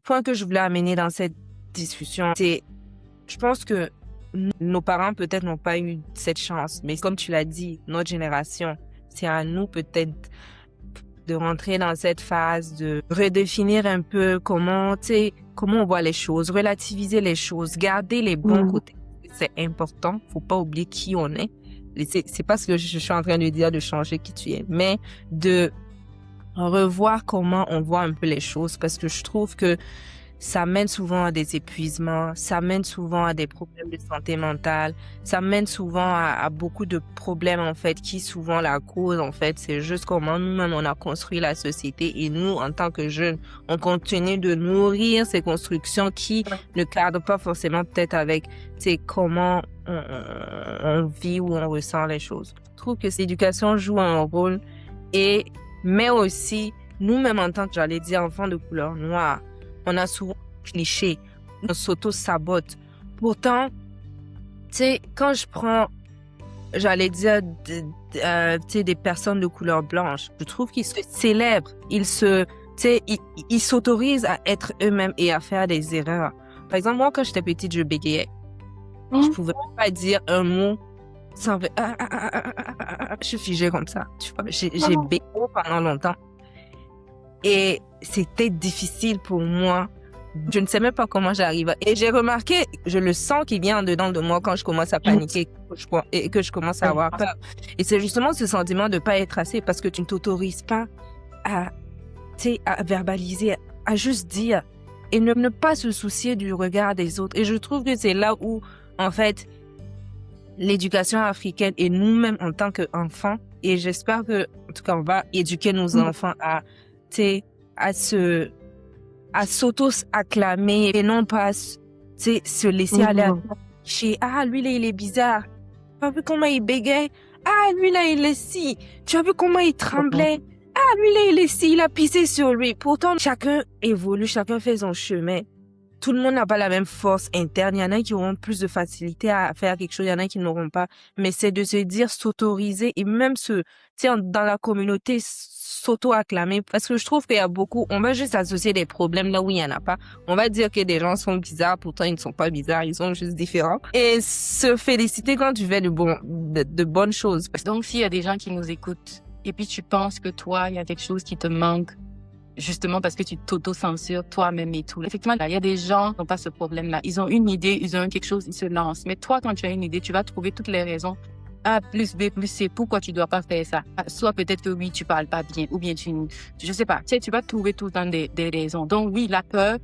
point que je voulais amener dans cette discussion, c'est, je pense que nos parents peut-être n'ont pas eu cette chance, mais comme tu l'as dit, notre génération, c'est à nous peut-être de rentrer dans cette phase de redéfinir un peu comment, tu sais, comment on voit les choses, relativiser les choses, garder les bons côtés. C'est important. Faut pas oublier qui on est. Et c'est pas ce que je suis en train de dire de changer qui tu es, mais de revoir comment on voit un peu les choses, parce que je trouve que ça mène souvent à des épuisements, ça mène souvent à des problèmes de santé mentale, ça mène souvent à beaucoup de problèmes, en fait, qui souvent la cause, en fait, c'est juste comment nous-mêmes on a construit la société et nous, en tant que jeunes, on continue de nourrir ces constructions qui ne cadrent pas forcément peut-être avec, tu sais, comment on vit ou on ressent les choses. Je trouve que l'éducation joue un rôle mais aussi, nous-mêmes en tant que, j'allais dire, enfants de couleur noire, on a souvent cliché, on s'auto-sabote. Pourtant, tu sais, quand je prends, j'allais dire, tu sais, des personnes de couleur blanche, je trouve qu'ils se célèbrent, tu sais, ils s'autorisent à être eux-mêmes et à faire des erreurs. Par exemple, moi, quand j'étais petite, je bégayais. Je pouvais pas dire un mot sans je suis figée comme ça. Tu vois, j'ai bégayé pendant longtemps. Et c'était difficile pour moi. Je ne sais même pas comment j'arrive. Et j'ai remarqué, je le sens qui vient en dedans de moi quand je commence à paniquer et que je commence à avoir peur. Et c'est justement ce sentiment de pas être assez parce que tu ne t'autorises pas à, tu sais, à verbaliser, à juste dire et ne pas se soucier du regard des autres. Et je trouve que c'est là où, en fait, l'éducation africaine et nous-mêmes en tant qu'enfants, et j'espère que, en tout cas, on va éduquer nos enfants à s'auto-acclamer et non pas, se laisser aller chez, lui là, il est bizarre. Tu as vu comment il bégait? Lui là, il est si. Tu as vu comment il tremblait? Lui là, il est si, il a pissé sur lui. Pourtant, chacun évolue, chacun fait son chemin. Tout le monde n'a pas la même force interne. Il y en a qui auront plus de facilité à faire quelque chose, il y en a qui n'auront pas. Mais c'est de se dire, s'autoriser et même dans la communauté, s'auto-acclamer. Parce que je trouve qu'il y a beaucoup, on va juste associer des problèmes là où il n'y en a pas. On va dire que des gens sont bizarres, pourtant ils ne sont pas bizarres, ils sont juste différents. Et se féliciter quand tu fais de bonnes choses. Donc, s'il y a des gens qui nous écoutent et puis tu penses que toi, il y a quelque chose qui te manque, justement parce que tu t'auto-censures toi-même et tout. Effectivement, il y a des gens qui n'ont pas ce problème-là. Ils ont une idée, ils ont quelque chose, ils se lancent. Mais toi, quand tu as une idée, tu vas trouver toutes les raisons. A plus B plus C, pourquoi tu dois pas faire ça? Soit peut-être que oui, tu parles pas bien, ou bien je sais pas. Tu sais, tu vas trouver tout le temps des raisons. Donc oui, la peur,